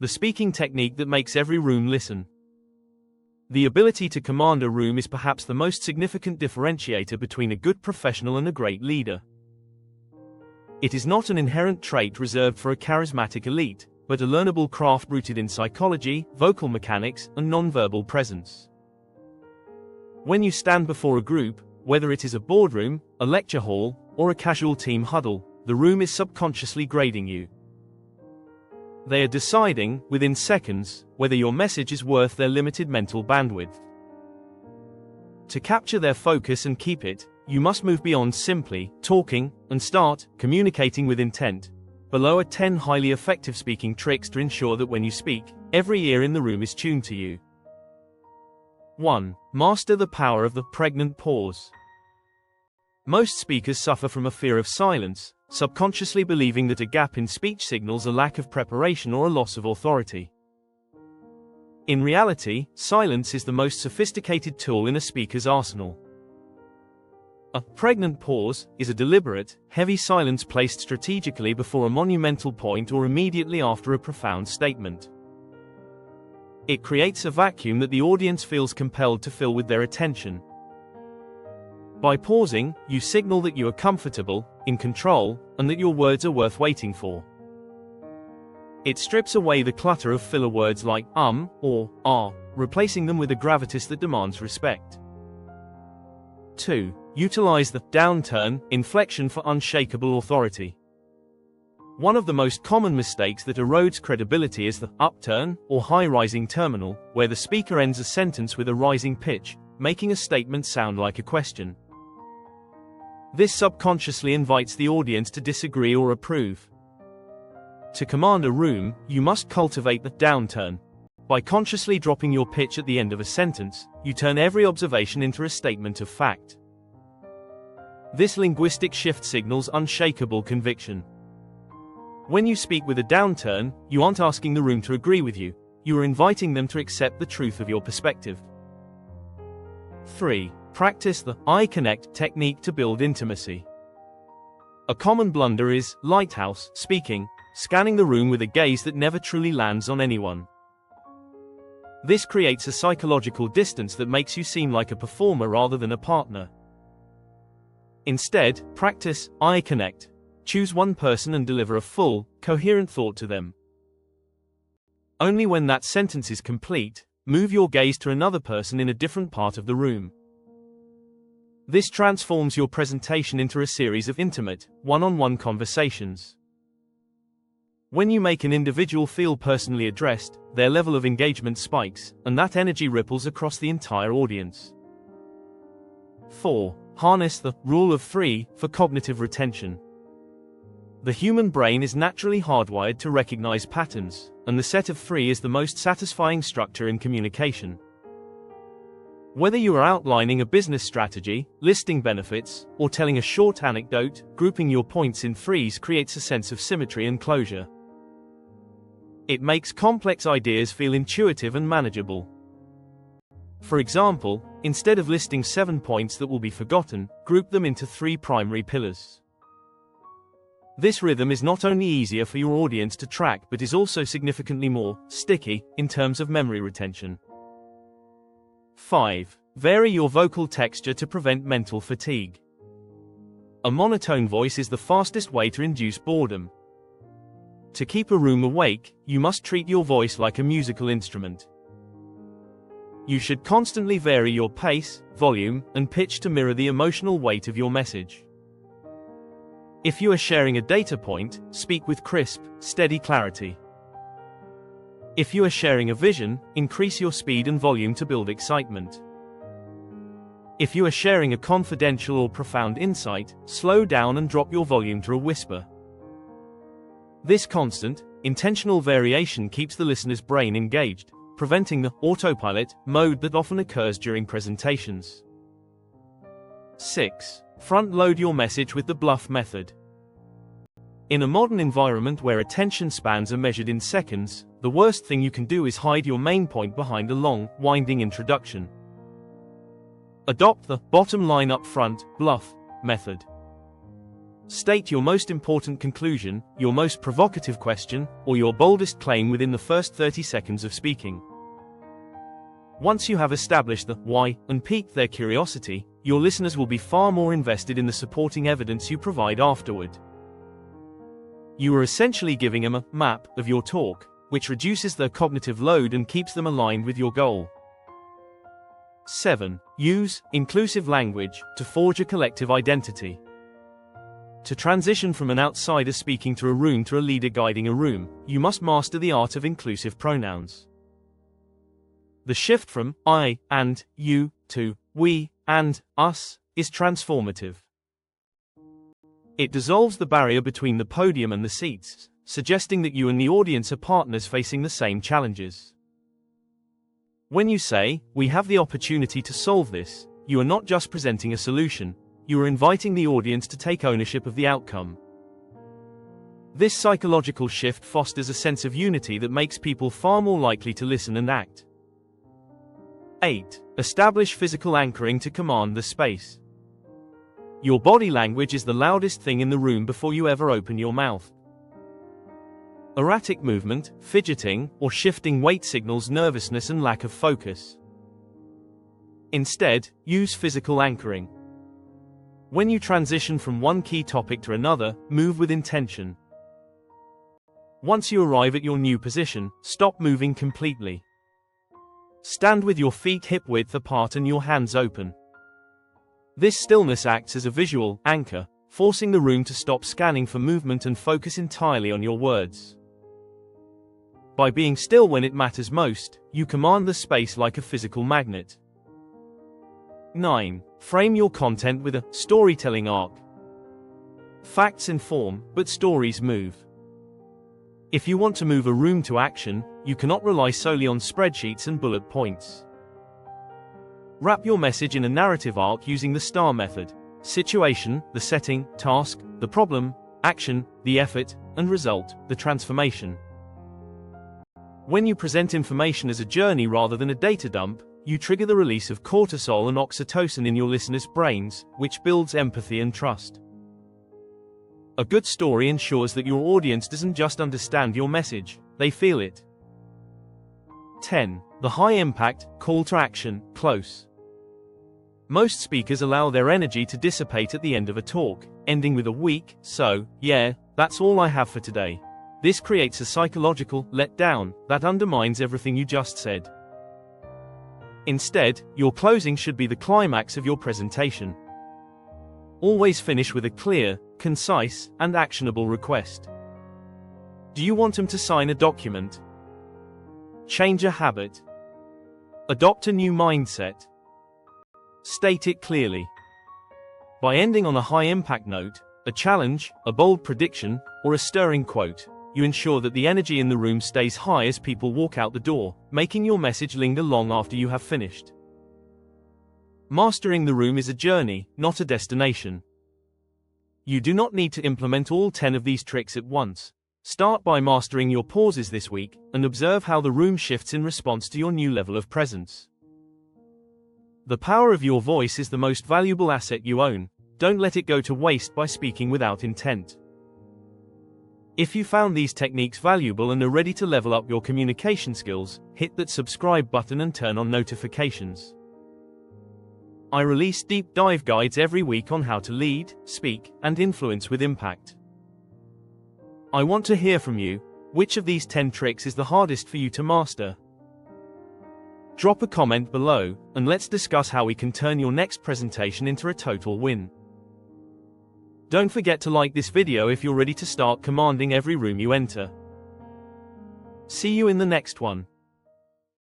the speaking technique that makes every room listen. The ability to command a room is perhaps the most significant differentiator between a good professional and a great leader. It is not an inherent trait reserved for a charismatic elite, but a learnable craft rooted in psychology, vocal mechanics, and nonverbal presence. When you stand before a group, whether it is a boardroom, a lecture hall, or a casual team huddle, the room is subconsciously grading you. They are deciding, within seconds, whether your message is worth their limited mental bandwidth. To capture their focus and keep it, you must move beyond simply talking and start communicating with intent. Below are 10 highly effective speaking tricks to ensure that when you speak, every ear in the room is tuned to you. 1. Master the power of the pregnant pause. Most speakers suffer from a fear of silence, subconsciously believing that a gap in speech signals a lack of preparation or a loss of authority. In reality, silence is the most sophisticated tool in a speaker's arsenal. A pregnant pause is a deliberate, heavy silence placed strategically before a monumental point or immediately after a profound statement. It creates a vacuum that the audience feels compelled to fill with their attention. By pausing, you signal that you are comfortable, in control, and that your words are worth waiting for. It strips away the clutter of filler words like or are, replacing them with a gravitas that demands respect. 2. Utilize the downturn inflection for unshakable authority. One of the most common mistakes that erodes credibility is the upturn or high-rising terminal, where the speaker ends a sentence with a rising pitch, making a statement sound like a question. This subconsciously invites the audience to disagree or approve. To command a room, you must cultivate the downturn. By consciously dropping your pitch at the end of a sentence, you turn every observation into a statement of fact. This linguistic shift signals unshakable conviction. When you speak with a downturn, you aren't asking the room to agree with you, you are inviting them to accept the truth of your perspective. 3. Practice the eye connect technique to build intimacy. A common blunder is lighthouse speaking, scanning the room with a gaze that never truly lands on anyone. This creates a psychological distance that makes you seem like a performer rather than a partner. Instead, practice eye connect. Choose one person and deliver a full, coherent thought to them. Only when that sentence is complete, move your gaze to another person in a different part of the room. This transforms your presentation into a series of intimate, one-on-one conversations. When you make an individual feel personally addressed, their level of engagement spikes, and that energy ripples across the entire audience. 4. Harness the rule of 3 for cognitive retention. The human brain is naturally hardwired to recognize patterns, and the set of 3 is the most satisfying structure in communication. Whether you are outlining a business strategy, listing benefits, or telling a short anecdote, grouping your points in 3s creates a sense of symmetry and closure. It makes complex ideas feel intuitive and manageable. For example, instead of listing 7 points that will be forgotten, group them into 3 primary pillars. This rhythm is not only easier for your audience to track but is also significantly more sticky in terms of memory retention. 5. Vary your vocal texture to prevent mental fatigue. A monotone voice is the fastest way to induce boredom. To keep a room awake, you must treat your voice like a musical instrument. You should constantly vary your pace, volume, and pitch to mirror the emotional weight of your message. If you are sharing a data point, speak with crisp, steady clarity. If you are sharing a vision, increase your speed and volume to build excitement. If you are sharing a confidential or profound insight, slow down and drop your volume to a whisper. This constant, intentional variation keeps the listener's brain engaged, preventing the autopilot mode that often occurs during presentations. 6. Front-load your message with the bluff method. In a modern environment where attention spans are measured in seconds, the worst thing you can do is hide your main point behind a long, winding introduction. Adopt the bottom line up front, bluff method. State your most important conclusion, your most provocative question, or your boldest claim within the first 30 seconds of speaking. Once you have established the why and piqued their curiosity, your listeners will be far more invested in the supporting evidence you provide afterward. You are essentially giving them a map of your talk, which reduces their cognitive load and keeps them aligned with your goal. 7. Use inclusive language to forge a collective identity. To transition from an outsider speaking to a room to a leader guiding a room, you must master the art of inclusive pronouns. The shift from I and you to we and us is transformative. It dissolves the barrier between the podium and the seats, suggesting that you and the audience are partners facing the same challenges. When you say, "We have the opportunity to solve this," you are not just presenting a solution, you are inviting the audience to take ownership of the outcome. This psychological shift fosters a sense of unity that makes people far more likely to listen and act. 8. Establish physical anchoring to command the space. Your body language is the loudest thing in the room before you ever open your mouth. Erratic movement, fidgeting, or shifting weight signals nervousness and lack of focus. Instead, use physical anchoring. When you transition from one key topic to another, move with intention. Once you arrive at your new position, stop moving completely. Stand with your feet hip-width apart and your hands open. This stillness acts as a visual anchor, forcing the room to stop scanning for movement and focus entirely on your words. By being still when it matters most, you command the space like a physical magnet. 9. Frame your content with a storytelling arc. Facts inform, but stories move. If you want to move a room to action, you cannot rely solely on spreadsheets and bullet points. Wrap your message in a narrative arc using the STAR method: situation, the setting, task, the problem, action, the effort, and result, the transformation. When you present information as a journey rather than a data dump, you trigger the release of cortisol and oxytocin in your listeners' brains, which builds empathy and trust. A good story ensures that your audience doesn't just understand your message, they feel it. 10. The high-impact, call-to-action, close. Most speakers allow their energy to dissipate at the end of a talk, ending with a weak, "So, yeah, that's all I have for today." This creates a psychological letdown that undermines everything you just said. Instead, your closing should be the climax of your presentation. Always finish with a clear, concise, and actionable request. Do you want them to sign a document? Change a habit? Adopt a new mindset? State it clearly. By ending on a high-impact note, a challenge, a bold prediction, or a stirring quote, you ensure that the energy in the room stays high as people walk out the door, making your message linger long after you have finished. Mastering the room is a journey, not a destination. You do not need to implement all 10 of these tricks at once. Start by mastering your pauses this week, and observe how the room shifts in response to your new level of presence. The power of your voice is the most valuable asset you own. Don't let it go to waste by speaking without intent. If you found these techniques valuable and are ready to level up your communication skills, hit that subscribe button and turn on notifications. I release deep dive guides every week on how to lead, speak, and influence with impact. I want to hear from you. Which of these 10 tricks is the hardest for you to master? Drop a comment below, and let's discuss how we can turn your next presentation into a total win. Don't forget to like this video if you're ready to start commanding every room you enter. See you in the next one.